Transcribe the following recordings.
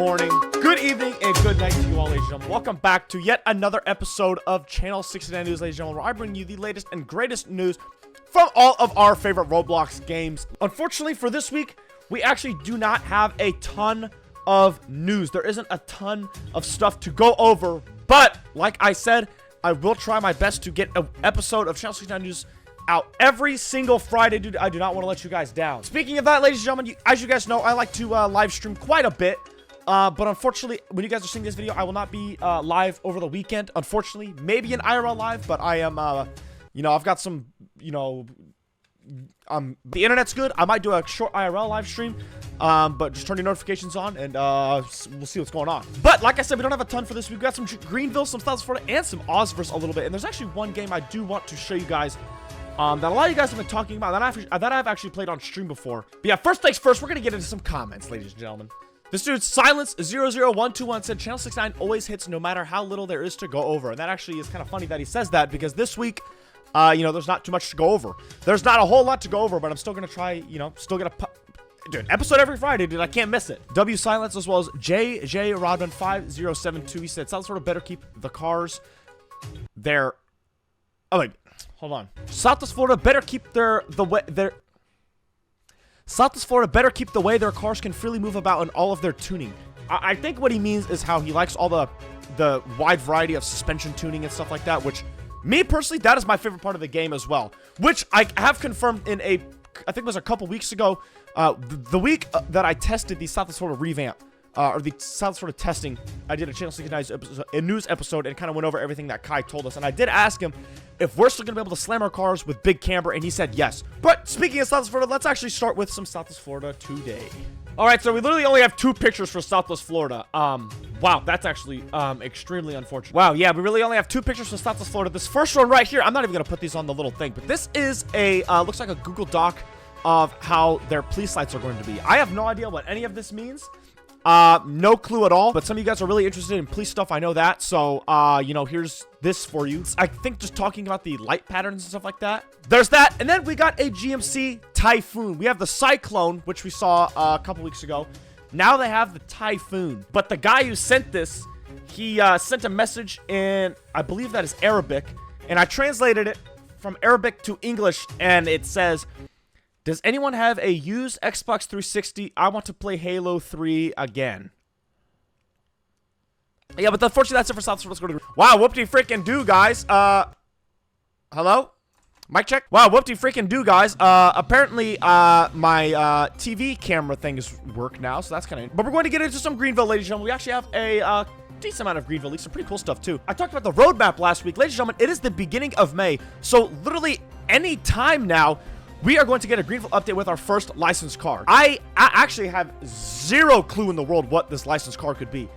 morning, good evening, and good night to you all, ladies and gentlemen. Welcome back to yet another episode of Channel 69 News, ladies and gentlemen, where I bring you the latest and greatest news from all of our favorite Roblox games. Unfortunately, for this week, we actually do not have a ton of news. There isn't a ton of stuff to go over, but like I said, I will try my best to get an episode of Channel 69 News out every single Friday, dude. I do not want to let you guys down. Speaking of that, ladies and gentlemen, as you guys know, I like to live stream quite a bit. But unfortunately, when you guys are seeing this video, I will not be live over the weekend. Unfortunately, maybe an IRL live, but I am, you know, I've got some, you know, the internet's good. I might do a short IRL live stream, but just turn your notifications on, and we'll see what's going on. But like I said, we don't have a ton for this week. We've got some Greenville, some South Florida, and some Ausverse a little bit. And there's actually one game I do want to show you guys that a lot of you guys have been talking about that I've actually played on stream before. But yeah, first things first, we're gonna get into some comments, ladies and gentlemen. This dude Silence00121 said Channel 69 always hits no matter how little there is to go over. And that actually is kind of funny that he says that, because this week, you know, there's not too much to go over. There's not a whole lot to go over, but I'm still gonna try, you know, still gonna dude, episode every Friday, dude. I can't miss it. W Silence, as well as JJ Rodman 5072. He said South Florida better keep the cars there. Oh wait, hold on. Southwest Florida better keep Southwest Florida better keep the way their cars can freely move about in all of their tuning. I think what he means is how he likes all the wide variety of suspension tuning and stuff like that, which, me personally, that is my favorite part of the game as well. Which I have confirmed in I think it was a couple weeks ago, the week that I tested the Southwest Florida revamp, or the South Florida testing. I did a Channel 69 news episode and kind of went over everything that Kai told us. And I did ask him if we're still going to be able to slam our cars with big camber, and he said yes. But speaking of Southwest Florida, let's actually start with some Southwest Florida today. All right, so we literally only have 2 pictures for Southwest Florida. Wow, that's actually extremely unfortunate. Wow, yeah, we really only have 2 pictures for Southwest Florida. This first one right here, I'm not even going to put these on the little thing, but this is a, looks like a Google Doc of how their police lights are going to be. I have no idea what any of this means. No clue at all, but some of you guys are really interested in police stuff. I know that. So, you know, here's this for you. I think just talking about the light patterns and stuff like that. There's that. And then we got a GMC Typhoon. We have the Cyclone, which we saw a couple weeks ago. Now they have the Typhoon. But the guy who sent this, he sent a message in, I believe that is Arabic. And I translated it from Arabic to English, and it says, does anyone have a used Xbox 360? I want to play Halo 3 again. Yeah, but unfortunately, that's it for South Florida. Let's go to... Wow, whoop-de-freaking do, guys. Hello? Mic check? Wow, whoop-de-freaking do, guys. Apparently, my TV camera things work now, so that's kind of... But we're going to get into some Greenville, ladies and gentlemen. We actually have a, decent amount of Greenville leaks. Some pretty cool stuff, too. I talked about the roadmap last week. Ladies and gentlemen, it is the beginning of May. So, literally, any time now, we are going to get a Greenville update with our first licensed car. I actually have zero clue in the world what this licensed car could be.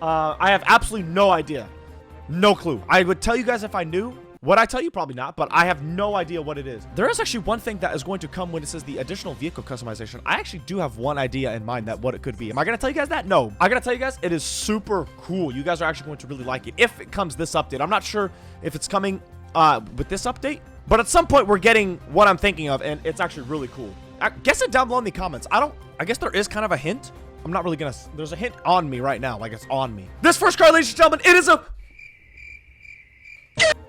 I have absolutely no idea. No clue. I would tell you guys if I knew. Would I tell you? Probably not, but I have no idea what it is. There is actually one thing that is going to come when it says the additional vehicle customization. I actually do have one idea in mind that what it could be. Am I going to tell you guys that? No. I got to tell you guys, it is super cool. You guys are actually going to really like it if it comes this update. I'm not sure if it's coming with this update, but at some point we're getting what I'm thinking of, and it's actually really cool. Guess it down below in the comments. I guess there is kind of a hint. I'm not really gonna, there's a hint on me right now, like it's on me. This first car, ladies and gentlemen, it is a...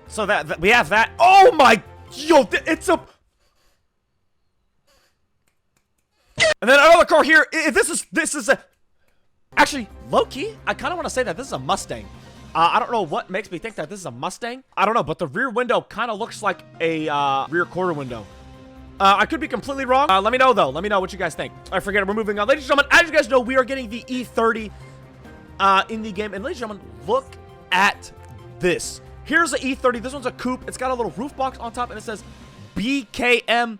So that we have that. Oh my, yo, it's a... And then another car here. This is a... Actually, low-key, I kind of want to say that this is a Mustang. I don't know what makes me think that this is a Mustang. I don't know, but the rear window kind of looks like a rear quarter window. I could be completely wrong. Let me know, though. Let me know what you guys think. I forget it. We're moving on. Ladies and gentlemen, as you guys know, we are getting the E30 in the game. And ladies and gentlemen, look at this. Here's the E30. This one's a coupe. It's got a little roof box on top, and it says BKM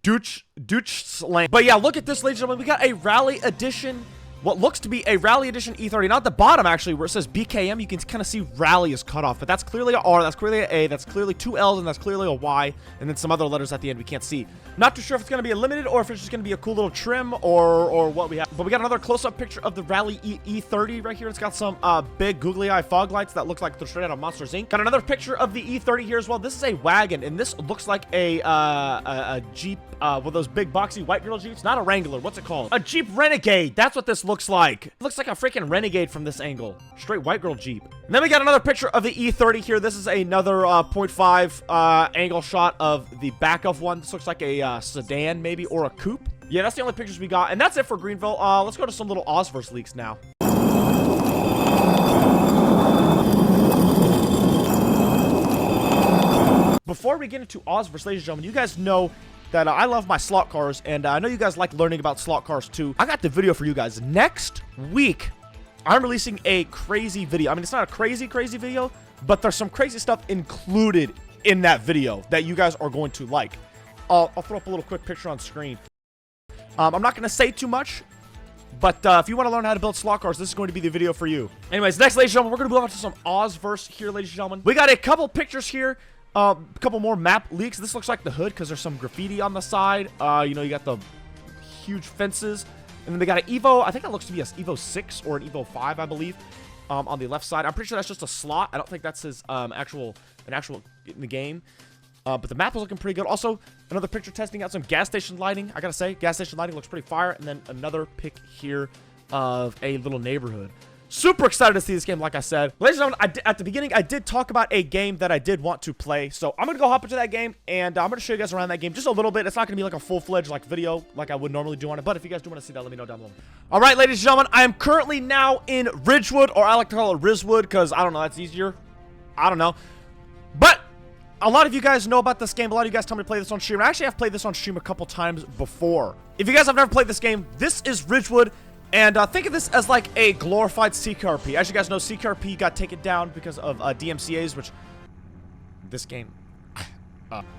Deutschland. But yeah, look at this, ladies and gentlemen. We got a Rally Edition. What looks to be a Rally Edition E30. Not the bottom, actually, where it says BKM. You can kind of see Rally is cut off. But that's clearly a R. That's clearly an A. That's clearly 2 L's. And that's clearly a Y. And then some other letters at the end we can't see. Not too sure if it's going to be a limited or if it's just going to be a cool little trim or what we have. But we got another close-up picture of the Rally E30 right here. It's got some big googly-eye fog lights that look like they're straight out of Monsters, Inc. Got another picture of the E30 here as well. This is a wagon. And this looks like a Jeep, one of those big boxy white girl Jeeps. Not a Wrangler. What's it called? A Jeep Renegade. That's what this looks looks like. It looks like a freaking Renegade from this angle. Straight white girl Jeep. And then we got another picture of the E30 here. This is another 0.5 angle shot of the back of one. This looks like a sedan maybe, or a coupe. Yeah, that's the only pictures we got. And that's it for Greenville. Let's go to some little Ausverse leaks now. Before we get into Ausverse, ladies and gentlemen, you guys know that I love my slot cars, and I know you guys like learning about slot cars too. I got the video for you guys. Next week, I'm releasing a crazy video. I mean, it's not a crazy video, but there's some crazy stuff included in that video that you guys are going to like. I'll throw up a little quick picture on screen. I'm not going to say too much, but if you want to learn how to build slot cars, this is going to be the video for you. Anyways, next, ladies and gentlemen, we're going to move on to some Ausverse here, ladies and gentlemen. We got a couple pictures here. A couple more map leaks. This looks like the hood because there's some graffiti on the side. You know, you got the huge fences. And then they got an Evo. I think that looks to be an Evo 6 or an Evo 5, I believe, on the left side. I'm pretty sure that's just a slot. I don't think that's his actual in the game. But the map is looking pretty good. Also, another picture testing out some gas station lighting. I gotta say, gas station lighting looks pretty fire. And then another pic here of a little neighborhood. Super excited to see this game, like I said. Ladies and gentlemen, at the beginning, I did talk about a game that I did want to play. So I'm going to go hop into that game, and I'm going to show you guys around that game just a little bit. It's not going to be like a full-fledged like video like I would normally do on it. But if you guys do want to see that, let me know down below. All right, ladies and gentlemen, I am currently now in Ridgewood, or I like to call it Rizwood because, I don't know, that's easier. I don't know. But a lot of you guys know about this game. A lot of you guys tell me to play this on stream. I actually have played this on stream a couple times before. If you guys have never played this game, this is Ridgewood. And think of this as like a glorified CKRP. As you guys know, CKRP got taken down because of DMCAs, which this game...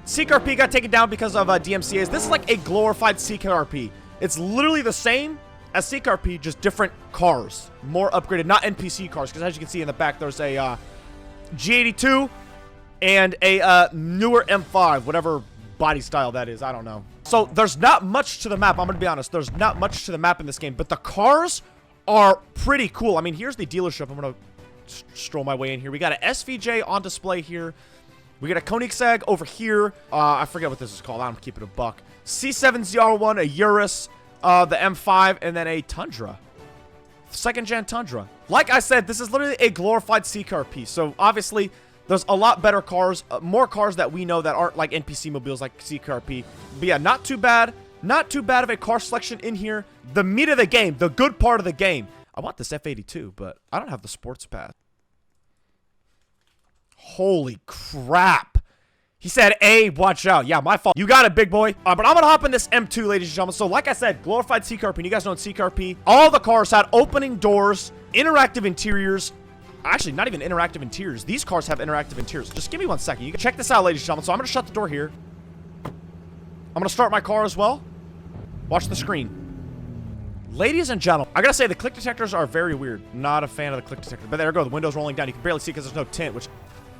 CKRP got taken down because of DMCAs. This is like a glorified CKRP. It's literally the same as CKRP, just different cars. More upgraded, not NPC cars. Because as you can see in the back, there's a G82 and a newer M5, whatever body style that is. I don't know. So there's not much to the map. I'm gonna be honest, there's not much to the map in this game, but the cars are pretty cool. I mean, here's the dealership. I'm gonna stroll my way in here. We got an SVJ on display here. We got a Koenigsegg over here. I forget what this is called. I'm keeping a buck. C7ZR1, a Urus, the M5, and then a Tundra. Second gen Tundra. Like I said, this is literally a glorified CKRP. So obviously, there's a lot better cars, more cars that we know that aren't like NPC mobiles like CKRP. But yeah, not too bad. Not too bad of a car selection in here. The meat of the game, the good part of the game. I want this F82, but I don't have the sports pass. Holy crap. He said, hey, watch out. Yeah, my fault. You got it, big boy. But I'm going to hop in this M2, ladies and gentlemen. So like I said, glorified CKRP. And you guys know in CKRP, all the cars had opening doors, interactive interiors. Actually, not even interactive interiors. These cars have interactive interiors. Just give me 1 second. You can check this out, ladies and gentlemen. So I'm going to shut the door here. I'm going to start my car as well. Watch the screen. Ladies and gentlemen, I got to say, the click detectors are very weird. Not a fan of the click detector. But there we go. The window's rolling down. You can barely see because there's no tint, which,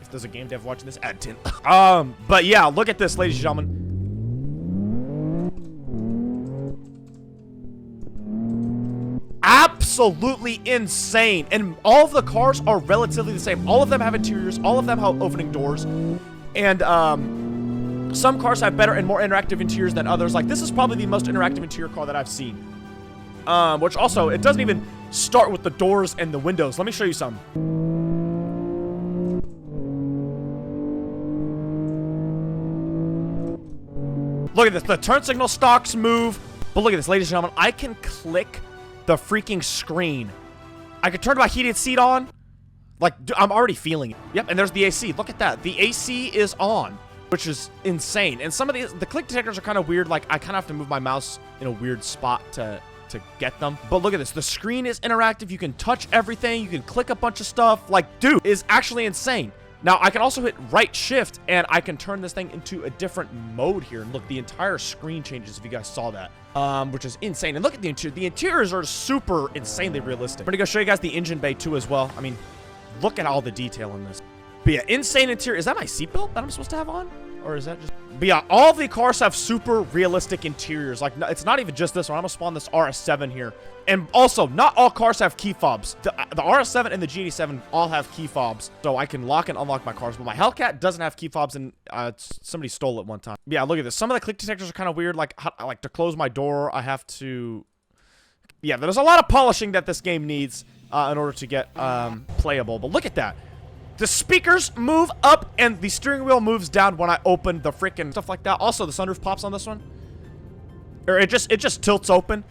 if there's a game dev watching this, add tint. But yeah, look at this, ladies and gentlemen. Absolutely insane. And all of the cars are relatively the same. All of them have interiors. All of them have opening doors. And some cars have better and more interactive interiors than others. Like, this is probably the most interactive interior car that I've seen. Which also, it doesn't even start with the doors and the windows. Let me show you some. Look at this. The turn signal stocks move. But look at this, ladies and gentlemen. I can click the freaking screen. I can turn my heated seat on. Like, I'm already feeling it. Yep, and there's the AC. Look at that. The AC is on, which is insane. And some of these, the click detectors are kind of weird. Like, I kind of have to move my mouse in a weird spot to get them. But look at this. The screen is interactive. You can touch everything. You can click a bunch of stuff. Like, dude, is actually insane. Now, I can also hit right shift, and I can turn this thing into a different mode here. And look, the entire screen changes if you guys saw that. Which is insane. And look at the interior. The interiors are super insanely realistic. I'm gonna go show you guys the engine bay too as well. I mean, look at all the detail in this. But yeah, insane interior. Is that my seatbelt that I'm supposed to have on? Or is that just... But yeah, all the cars have super realistic interiors. Like, it's not even just this one. I'm gonna spawn this RS7 here. And also, not all cars have key fobs. The RS7 and the G87 all have key fobs. So I can lock and unlock my cars. But my Hellcat doesn't have key fobs, and somebody stole it one time. Yeah, look at this. Some of the click detectors are kind of weird. Like to close my door, I have to Yeah, there's a lot of polishing that this game needs in order to get playable. But look at that. The speakers move up and the steering wheel moves down when I open the freaking stuff like that. Also, the sunroof pops on this one. Or it just tilts open.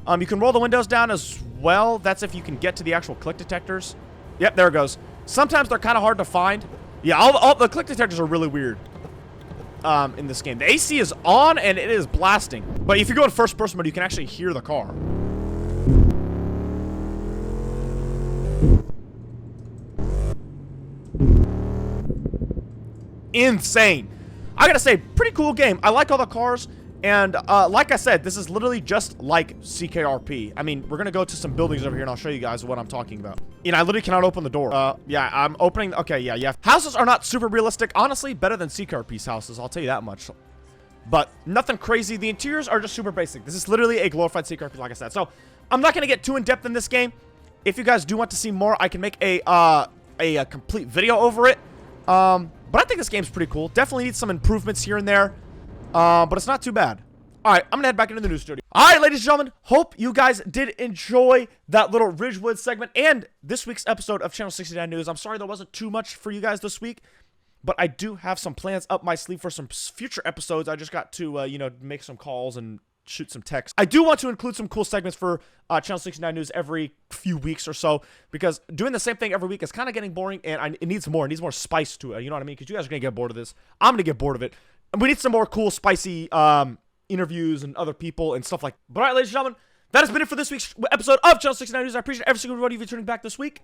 You can roll the windows down as well. That's if you can get to the actual click detectors. Yep, there it goes. Sometimes they're kind of hard to find. Yeah, all the click detectors are really weird in this game. The AC is on and it is blasting. But if you go in first person mode, you can actually hear the car. Insane. I gotta say, pretty cool game. I like all the cars. And like I said, this is literally just like CKRP. I mean, we're gonna go to some buildings over here and I'll show you guys what I'm talking about. You know, I literally cannot open the door. Yeah, I'm opening. Okay, yeah. Houses are not super realistic. Honestly, better than CKRP's houses, I'll tell you that much. But nothing crazy. The interiors are just super basic. This is literally a glorified CKRP, like I said. So I'm not gonna get too in depth in this game. If you guys do want to see more, I can make a complete video over it. But I think this game's pretty cool. Definitely needs some improvements here and there. But it's not too bad. Alright, I'm gonna head back into the news studio. Alright, ladies and gentlemen, hope you guys did enjoy that little Ridgewood segment and this week's episode of Channel 69 News. I'm sorry there wasn't too much for you guys this week, but I do have some plans up my sleeve for some future episodes. I just got to, you know, make some calls and shoot some text. I do want to include some cool segments for Channel 69 News every few weeks or so, because doing the same thing every week is kind of getting boring, and it needs more. It needs more spice to it, you know what I mean? Because you guys are going to get bored of this. I'm going to get bored of it. And we need some more cool, spicy interviews and other people and stuff like that. But all right, ladies and gentlemen, that has been it for this week's episode of Channel 69 News. I appreciate every single one of you tuning back this week,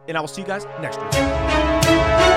and I will see you guys next week.